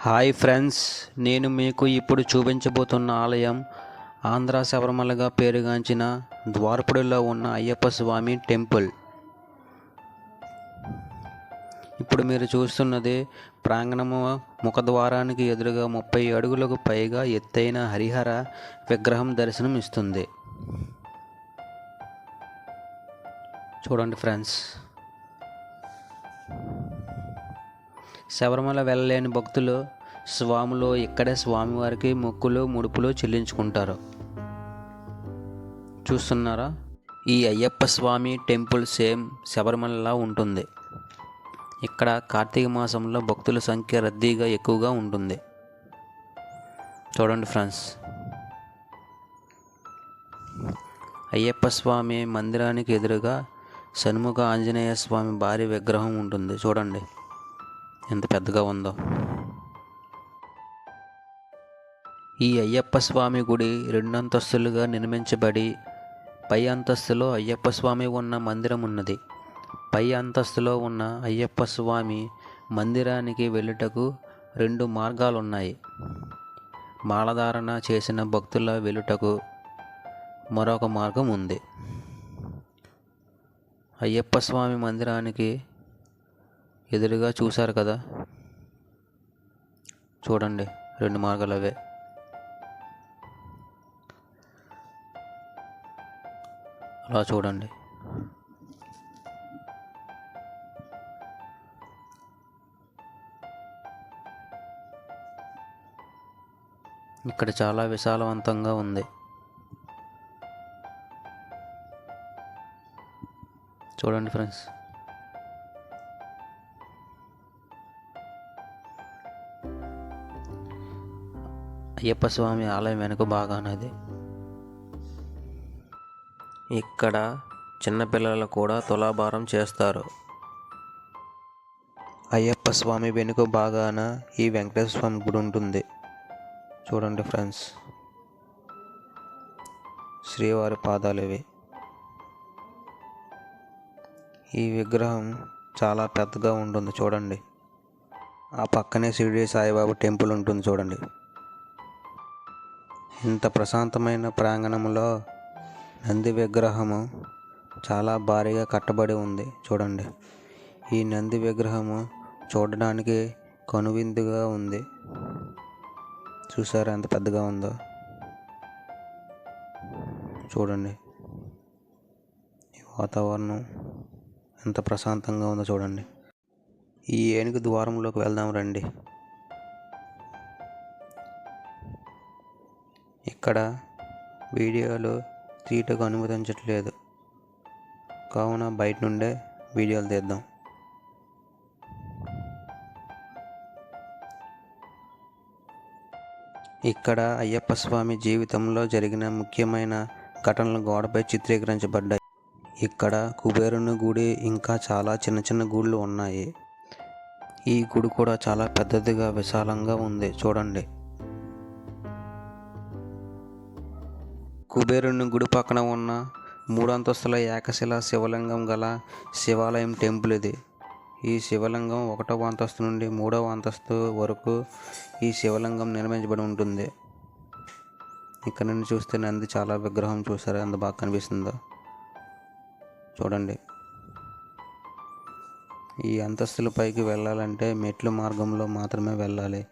Hi friends, నేను మీకు ఇప్పుడు చూపించబోతున్న ఆలయం ఆంధ్ర శబరిమలగా పేరుగాంచిన ద్వారపుడిలో ఉన్న అయ్యప్ప స్వామి టెంపుల్. ఇప్పుడు మీరు చూస్తున్నది ప్రాంగణము ముఖద్వారానికి ఎదురుగా 30 అడుగులకు పైగా ఎత్తైన హరిహర విగ్రహం దర్శనం ఇస్తుంది. చూడండి ఫ్రెండ్స్, శబరిమల వెళ్ళలేని భక్తులు స్వాములు ఇక్కడే స్వామివారికి మొక్కులు ముడుపులు చెల్లించుకుంటారు. చూస్తున్నారా, ఈ అయ్యప్ప స్వామి టెంపుల్ సేమ్ శబరిమలలా ఉంటుంది. ఇక్కడ కార్తీక మాసంలో భక్తుల సంఖ్య రద్దీగా ఎక్కువగా ఉంటుంది. చూడండి ఫ్రెండ్స్, అయ్యప్ప స్వామి మందిరానికి ఎదురుగా షణ్ముఖ ఆంజనేయ స్వామి భారీ విగ్రహం ఉంటుంది. చూడండి ఎంత పెద్దగా ఉందో. ఈ అయ్యప్ప స్వామి గుడి 2 అంతస్తులుగా నిర్మించబడి పై అంతస్తులో అయ్యప్ప స్వామి ఉన్న మందిరం ఉన్నది. పై అంతస్తులో ఉన్న అయ్యప్ప స్వామి మందిరానికి వెళ్ళుటకు 2 మార్గాలు ఉన్నాయి. మాలధారణ చేసిన భక్తుల వెళ్ళుటకు మరొక మార్గం ఉంది. అయ్యప్ప స్వామి మందిరానికి ఎదురుగా చూశారు కదా, చూడండి 2 మార్గాలు అవే. అలా చూడండి. ఇక్కడ చాలా విశాలవంతంగా ఉంది. చూడండి ఫ్రెండ్స్, అయ్యప్ప స్వామి ఆలయం వెనుక భాగానది. ఇక్కడ చిన్నపిల్లలు కూడా తులాభారం చేస్తారు. అయ్యప్ప స్వామి వెనుక భాగాన ఈ వెంకటేశ్వర స్వామి గుడి ఉంటుంది. చూడండి ఫ్రెండ్స్, శ్రీవారి పాదాలు ఇవి. ఈ విగ్రహం చాలా పెద్దగా ఉంటుంది. చూడండి, ఆ పక్కనే షిరిడి సాయిబాబా టెంపుల్ ఉంటుంది. చూడండి, ఇంత ప్రశాంతమైన ప్రాంగణంలో నంది విగ్రహము చాలా భారీగా కట్టబడి ఉంది. చూడండి, ఈ నంది విగ్రహము చూడడానికి కనువిందుగా ఉంది. చూసారా ఎంత పెద్దగా ఉందో? చూడండి, ఈ వాతావరణం ఎంత ప్రశాంతంగా ఉందో చూడండి. ఈ ఏనుగు ద్వారంలోకి వెళ్దాం రండి. ఇక్కడ వీడియోలు తీయటకు అనుమతించట్లేదు, కావున బయట నుండే వీడియోలు తీద్దాం. ఇక్కడ అయ్యప్ప స్వామి జీవితంలో జరిగిన ముఖ్యమైన ఘటనలు గోడపై చిత్రీకరించబడ్డాయి. ఇక్కడ కుబేరుని గుడి ఇంకా చాలా చిన్న చిన్న గుళ్ళు ఉన్నాయి. ఈ గుడి కూడా చాలా పెద్దదిగా విశాలంగా ఉంది. చూడండి, కుబేరుని గుడి పక్కన ఉన్న 3 అంతస్తుల ఏకశిల శివలింగం గల శివాలయం టెంపుల్ ఇది. ఈ శివలింగం 1వ అంతస్తు నుండి 3వ అంతస్తు వరకు ఈ శివలింగం నిర్మించబడి ఉంటుంది. ఇక్కడ నుండి చూస్తే నంది చాలా విగ్రహం చూసారా ఎంత బాగా కనిపిస్తుందో? చూడండి, ఈ అంతస్తుల పైకి వెళ్ళాలంటే మెట్లు మార్గంలో మాత్రమే వెళ్ళాలి.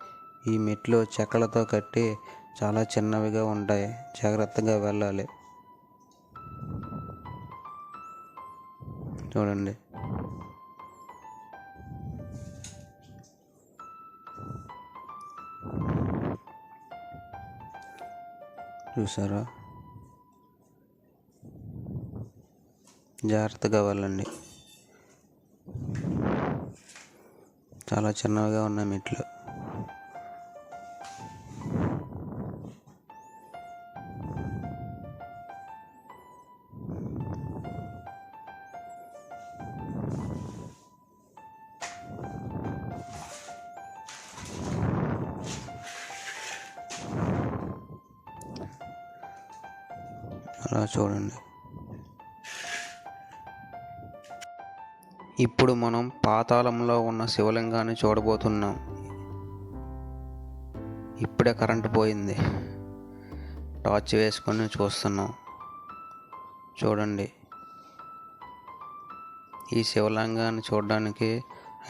ఈ మెట్లు చెక్కలతో కట్టి చాలా చిన్నవిగా ఉంటాయి, జాగ్రత్తగా వెళ్ళాలి. చూడండి, చూసారా? జాగ్రత్తగా వెళ్ళండి. చాలా చిన్నవిగా ఉన్నాయి మెట్లు. అలా చూడండి. ఇప్పుడు మనం పాతాళంలో ఉన్న శివలింగాన్ని చూడబోతున్నాం. ఇప్పుడే కరెంటు పోయింది. టార్చ్ వేసుకొని చూస్తున్నాం. చూడండి, ఈ శివలింగాన్ని చూడడానికి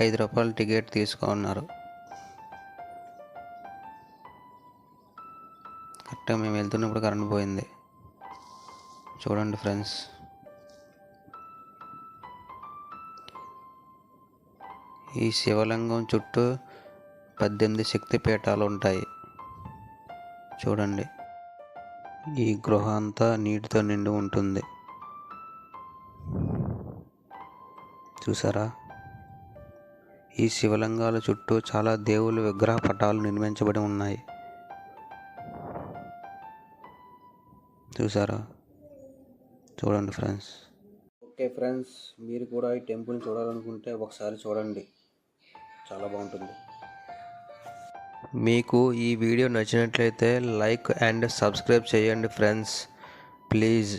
5 రూపాయలు టికెట్ తీసుకున్నారు. కరెక్ట్గా మేము వెళ్తున్నప్పుడు కరెంట్ పోయింది. చూడండి ఫ్రెండ్స్, ఈ శివలింగం చుట్టూ 18 శక్తి పీఠాలు ఉంటాయి. చూడండి, ఈ గృహ అంతా నీటితో నిండి ఉంటుంది. చూసారా? ఈ శివలింగాల చుట్టూ చాలా దేవుళ్ళ విగ్రహ పటాలు నిర్మించబడి ఉన్నాయి. చూసారా? చూడండి ఫ్రెండ్స్. ఓకే ఫ్రెండ్స్, మీరు కూడా ఈ టెంపుల్ని చూడాలనుకుంటే ఒకసారి చూడండి, చాలా బాగుంటుంది. మీకు ఈ వీడియో నచ్చినట్లయితే లైక్ అండ్ సబ్స్క్రైబ్ చేయండి ఫ్రెండ్స్, ప్లీజ్.